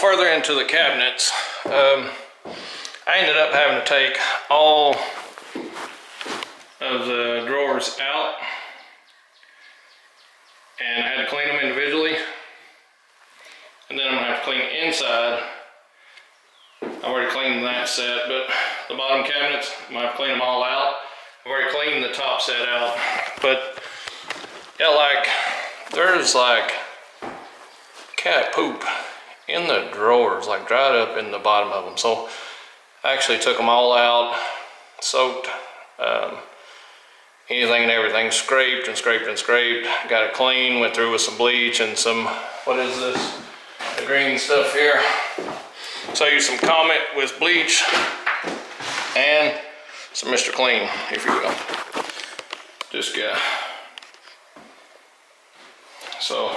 Further into the cabinets, I ended up having to take all of the drawers out, and I had to clean them individually, and then I'm gonna have to clean the inside. I've already cleaned that set, but the bottom cabinets, I'm gonna have to clean them all out. I've already cleaned the top set out, but yeah, like there's like cat poop in the drawers, like dried up in the bottom of them. So I actually took them all out, soaked anything and everything, scraped and scraped and scraped, got it clean, went through with some bleach and some, what is this, the green stuff here. So I used some Comet with bleach and some Mr. Clean, if you will. This guy. So,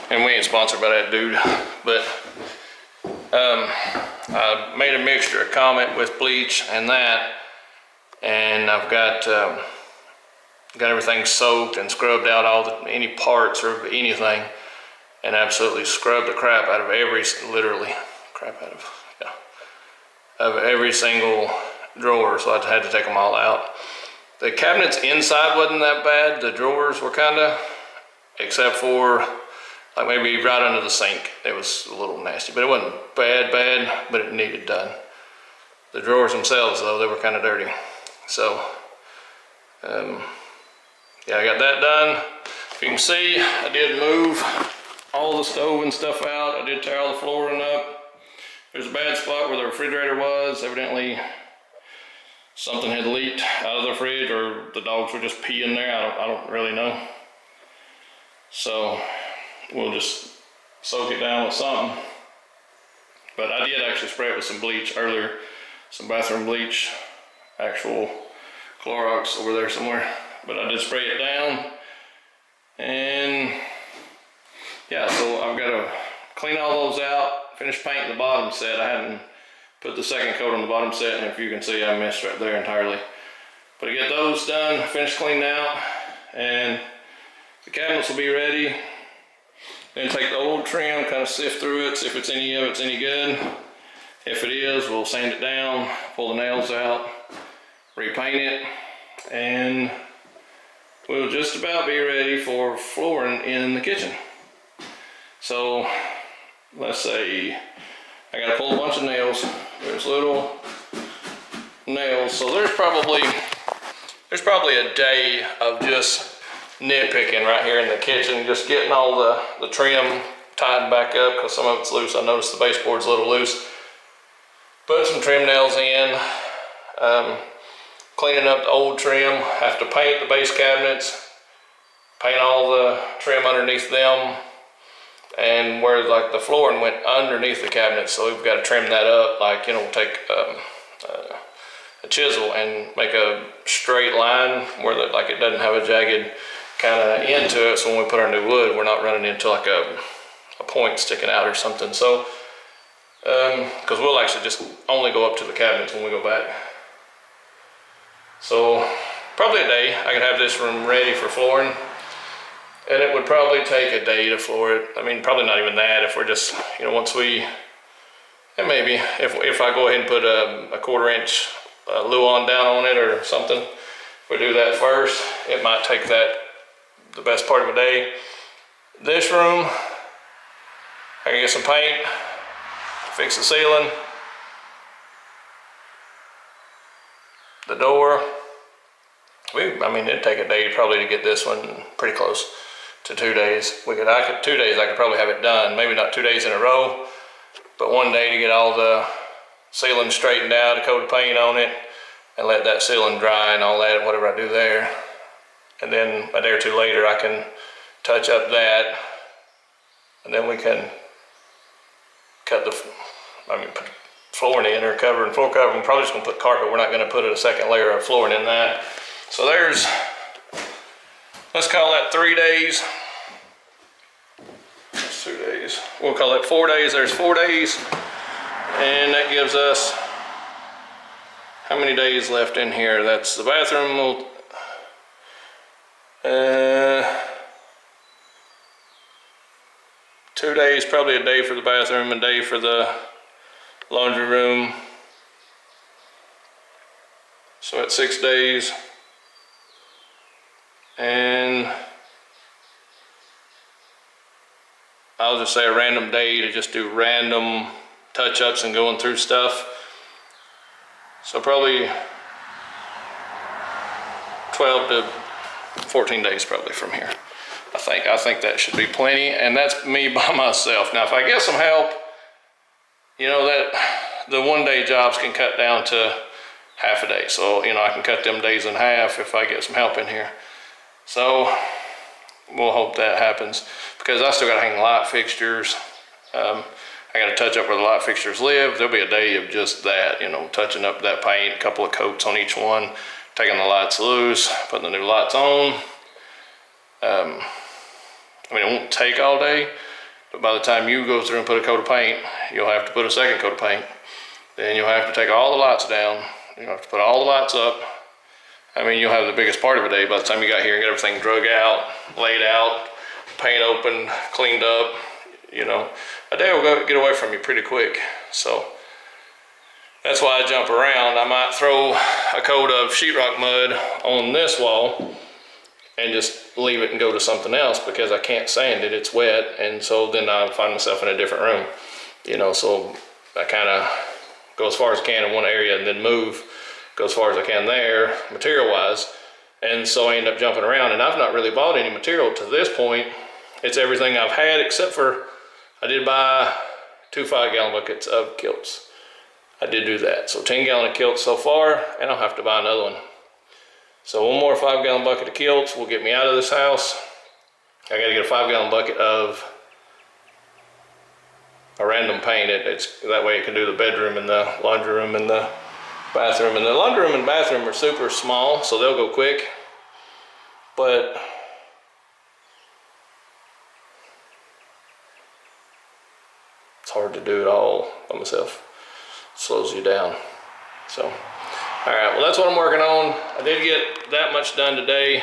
and we ain't sponsored by that dude, but I made a mixture of Comet with bleach and that, and I've got everything soaked and scrubbed out any parts or anything, and absolutely scrubbed the crap out of every single drawer. So I had to take them all out. The cabinets inside wasn't that bad. The drawers were kinda, except for like maybe right under the sink. It was a little nasty, but it wasn't bad, but it needed done. The drawers themselves though, they were kind of dirty. So, yeah, I got that done. If you can see, I did move all the stove and stuff out. I did tear all the flooring up. There's a bad spot where the refrigerator was. Evidently, something had leaked out of the fridge, or the dogs were just peeing there. I don't really know. So we'll just soak it down with something. But I did actually spray it with some bleach earlier, some bathroom bleach, actual Clorox over there somewhere. But I did spray it down, and yeah, so I've got to clean all those out, finish painting the bottom set. I hadn't put the second coat on the bottom set, and if you can see, I missed right there entirely. But I get those done, finished cleaning out, and the cabinets will be ready. Then take the old trim, kind of sift through it, see if any of it's any good. If it is, we'll sand it down, pull the nails out, repaint it, and we'll just about be ready for flooring in the kitchen. So let's say I gotta pull a bunch of nails. There's little nails, so there's probably a day of just nitpicking right here in the kitchen, just getting all the trim tied back up, because some of it's loose. I noticed the baseboard's a little loose. Put some trim nails in, cleaning up the old trim. Have to paint the base cabinets, paint all the trim underneath them, and where like the flooring went underneath the cabinets, so we've got to trim that up, like, you know, take a chisel and make a straight line where like it doesn't have a jagged kind of into it, so when we put our new wood, we're not running into like a point sticking out or something. So because we'll actually just only go up to the cabinets when we go back. So probably a day I could have this room ready for flooring, and it would probably take a day to floor it. I mean, probably not even that, if we're just, you know, once we, and maybe if I go ahead and put a 1/4 inch Luan down on it or something, if we do that first, it might take that the best part of a day. This room, I can get some paint, fix the ceiling, the door. I mean, it'd take a day probably to get this one pretty close to 2 days. 2 days I could probably have it done. Maybe not 2 days in a row, but one day to get all the ceiling straightened out, a coat of paint on it, and let that ceiling dry and all that, whatever I do there. And then a day or two later, I can touch up that, and then we can put flooring in or covering, floor covering. We're probably just gonna put carpet. We're not gonna put a second layer of flooring in that. So there's, let's call that 3 days. That's 2 days. We'll call it 4 days. There's 4 days. And that gives us, how many days left in here? That's the bathroom. 2 days, probably a day for the bathroom, a day for the laundry room. So that's 6 days. And I'll just say a random day to just do random touch-ups and going through stuff. So probably 12 to 14 days probably from here. I think that should be plenty, and that's me by myself. Now if I get some help, you know, that the 1 day jobs can cut down to half a day. So, you know, I can cut them days in half if I get some help in here. So we'll hope that happens, because I still got to hang light fixtures. I got to touch up where the light fixtures live. There'll be a day of just that, you know, touching up that paint, a couple of coats on each one, taking the lights loose, putting the new lights on. I mean, it won't take all day, but by the time you go through and put a coat of paint, you'll have to put a second coat of paint. Then you'll have to take all the lights down. You'll have to put all the lights up. I mean, you'll have the biggest part of a day by the time you got here and get everything drug out, laid out, paint open, cleaned up. You know, a day will get away from you pretty quick. So that's why I jump around. I might throw a coat of sheetrock mud on this wall and just leave it and go to something else, because I can't sand it, it's wet, and so then I find myself in a different room. You know, so I kind of go as far as I can in one area and then move, go as far as I can there, material-wise, and so I end up jumping around, and I've not really bought any material to this point. It's everything I've had, except for I did buy 2 5-gallon buckets of kilts. I did do that, so 10-gallon of kilts so far, and I'll have to buy another one. So 1 more 5-gallon bucket of kilts will get me out of this house. I gotta get a 5-gallon bucket of a random paint. It's that way it can do the bedroom and the laundry room and the bathroom. And the laundry room and bathroom are super small, so they'll go quick. But it's hard to do it all by myself. It slows you down. So. All right, well, that's what I'm working on. I did get that much done today.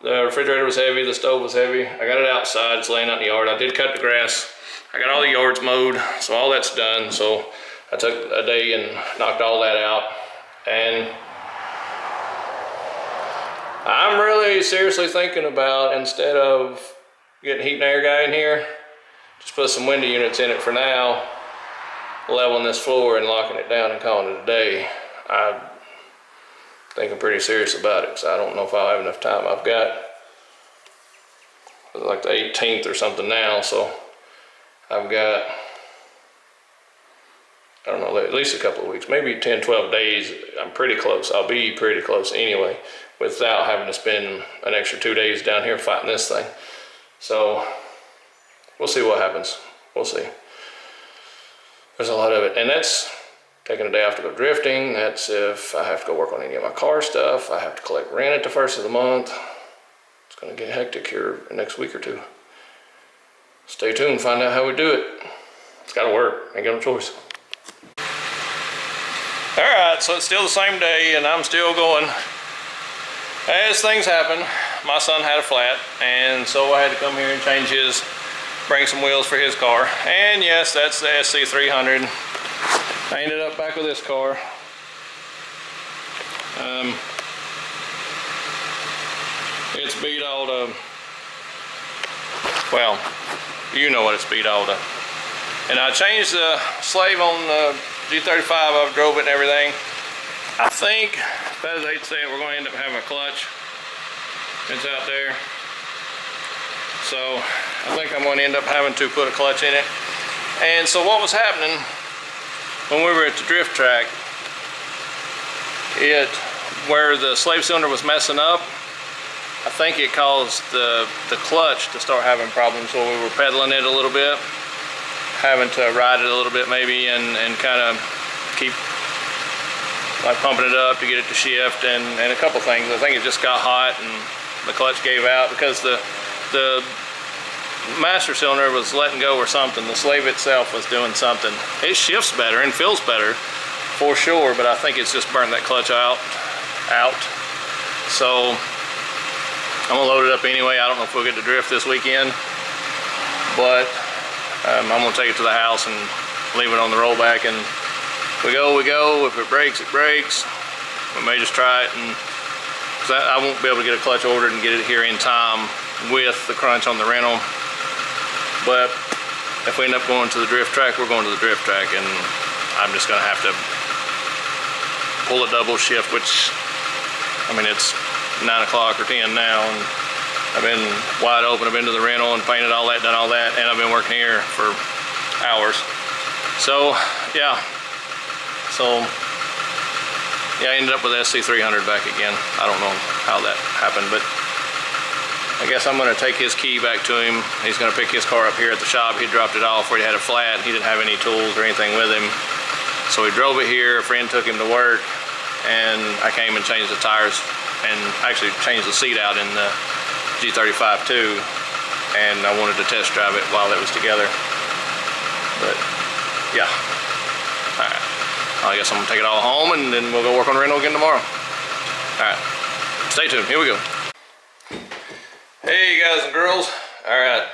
The refrigerator was heavy, the stove was heavy. I got it outside, it's laying out in the yard. I did cut the grass. I got all the yards mowed, so all that's done. So I took a day and knocked all that out. And I'm really seriously thinking about, instead of getting heat and air guy in here, just put some window units in it for now, leveling this floor and locking it down and calling it a day. I think I'm pretty serious about it, so I don't know if I'll have enough time. I've got like the 18th or something now, so I've got, I don't know, at least a couple of weeks, maybe 10, 12 days. I'm pretty close. I'll be pretty close anyway, without having to spend an extra 2 days down here fighting this thing. So we'll see what happens. We'll see. There's a lot of it, and that's taking a day off to go drifting. That's if I have to go work on any of my car stuff. I have to collect rent at the first of the month. It's gonna get hectic here the next week or two. Stay tuned, find out how we do it. It's gotta work, ain't got no choice. All right, so it's still the same day and I'm still going. As things happen, my son had a flat, and so I had to come here and change his, bring some wheels for his car. And yes, that's the SC300. I ended up back with this car. It's beat all to, well, you know what it's beat all to. And I changed the slave on the G35, I've drove it and everything. I think, as they'd say it, we're going to end up having a clutch. It's out there. So I think I'm going to end up having to put a clutch in it. And so what was happening, when we were at the drift track, where the slave cylinder was messing up, I think it caused the clutch to start having problems while we were pedaling it a little bit. having to ride it a little bit maybe and kind of keep like pumping it up to get it to shift and a couple things. I think it just got hot and the clutch gave out because the master cylinder was letting go or something. The slave itself was doing something. It shifts better and feels better for sure, but I think it's just burned that clutch out. So I'm gonna load it up anyway. I don't know if we'll get to drift this weekend, but I'm gonna take it to the house and leave it on the rollback, and we go. If it breaks, it breaks. We may just try it, and cause I won't be able to get a clutch ordered and get it here in time with the crunch on the rental. But if we end up going to the drift track, we're going to the drift track, and I'm just gonna have to pull a double shift, which, I mean, it's 9 o'clock or 10 now, and I've been wide open. I've been to the rental and painted all that, done all that, and I've been working here for hours. So yeah, I ended up with SC300 back again. I don't know how that happened, but I guess I'm gonna take his key back to him. He's gonna pick his car up here at the shop. He dropped it off where he had a flat. He didn't have any tools or anything with him. So he drove it here. A friend took him to work, and I came and changed the tires and actually changed the seat out in the G35 too. And I wanted to test drive it while it was together. But yeah, all right. I guess I'm gonna take it all home and then we'll go work on the rental again tomorrow. All right, stay tuned, here we go. Hey guys and girls. All right,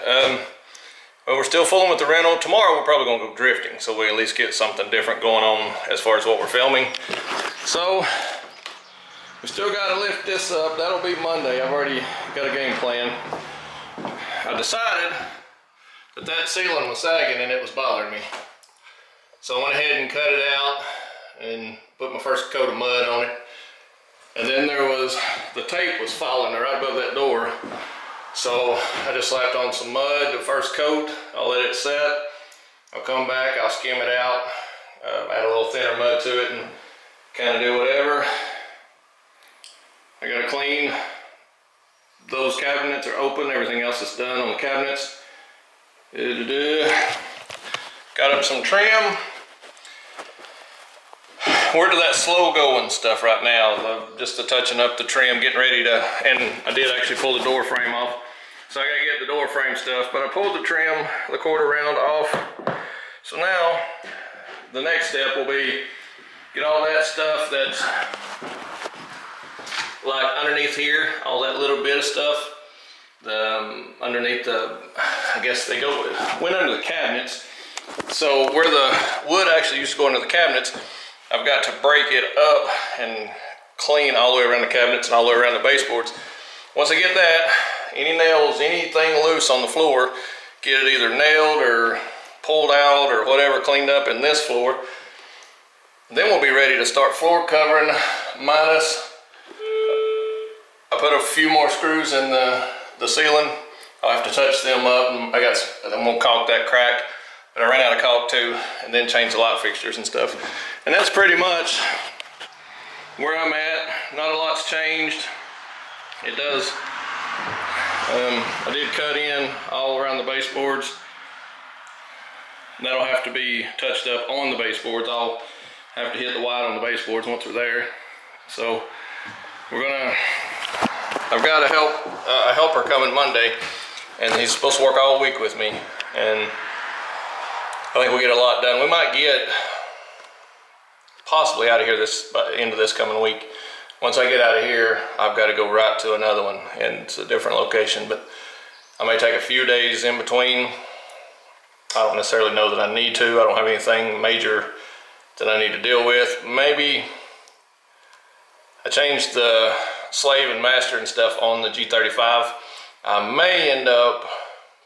well, we're still fooling with the rental. Tomorrow we're probably gonna go drifting, so we at least get something different going on as far as what we're filming. So we still gotta lift this up. That'll be Monday. I've already got a game plan. I decided that ceiling was sagging and it was bothering me. So I went ahead and cut it out and put my first coat of mud on it. And then the tape was falling right above that door. So I just slapped on some mud, the first coat. I'll let it set. I'll come back, I'll skim it out, add a little thinner mud to it and kind of do whatever. I gotta clean. Those cabinets are open, everything else is done on the cabinets. Got up some trim. We're to that slow going stuff right now, just the touching up the trim, getting ready to, and I did actually pull the door frame off. So I gotta get the door frame stuff, but I pulled the trim, the quarter round off. So now, the next step will be get all that stuff that's like underneath here, all that little bit of stuff, underneath the, I guess they went under the cabinets. So where the wood actually used to go into the cabinets, I've got to break it up and clean all the way around the cabinets and all the way around the baseboards. Once I get that, any nails, anything loose on the floor, get it either nailed or pulled out or whatever, cleaned up in this floor. Then we'll be ready to start floor covering, minus, I put a few more screws in the ceiling. I'll have to touch them up, and I'm gonna caulk that crack. But I ran out of caulk too, and then change the light fixtures and stuff. And that's pretty much where I'm at. Not a lot's changed. It does. I did cut in all around the baseboards. That'll have to be touched up on the baseboards. I'll have to hit the white on the baseboards once we're there. So I've got a helper coming Monday, and he's supposed to work all week with me. And I think we'll get a lot done. We might get possibly out of here by the end of this coming week. Once I get out of here, I've got to go right to another one, and it's a different location, but I may take a few days in between. I don't necessarily know that I need to. I don't have anything major that I need to deal with. Maybe I changed the slave and master and stuff on the G35. I may end up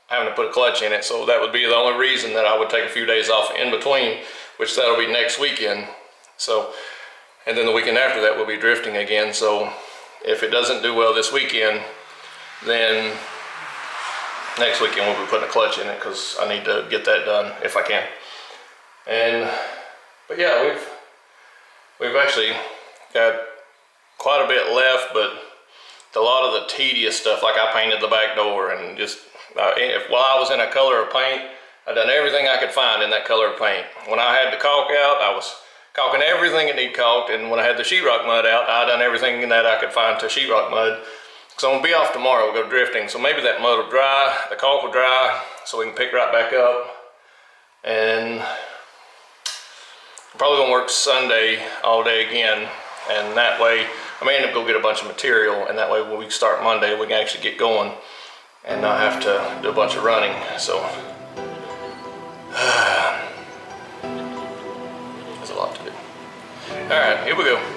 having to put a clutch in it, so that would be the only reason that I would take a few days off in between, which that'll be next weekend. So, and then the weekend after that we'll be drifting again. So if it doesn't do well this weekend, then next weekend we'll be putting a clutch in it, because I need to get that done if I can. But yeah, we've actually got quite a bit left, but a lot of the tedious stuff, like I painted the back door, and just while I was in a color of paint, I done everything I could find in that color of paint. When I had the caulk out, I was caulking everything that needed caulked, and when I had the sheetrock mud out, I done everything that I could find to sheetrock mud. So I'm gonna be off tomorrow, we'll go drifting. So maybe that mud will dry, the caulk will dry, so we can pick right back up. And I'm probably gonna work Sunday all day again. And that way, I may end up go get a bunch of material, and that way when we start Monday, we can actually get going and not have to do a bunch of running. So, there's a lot to do. All right, here we go.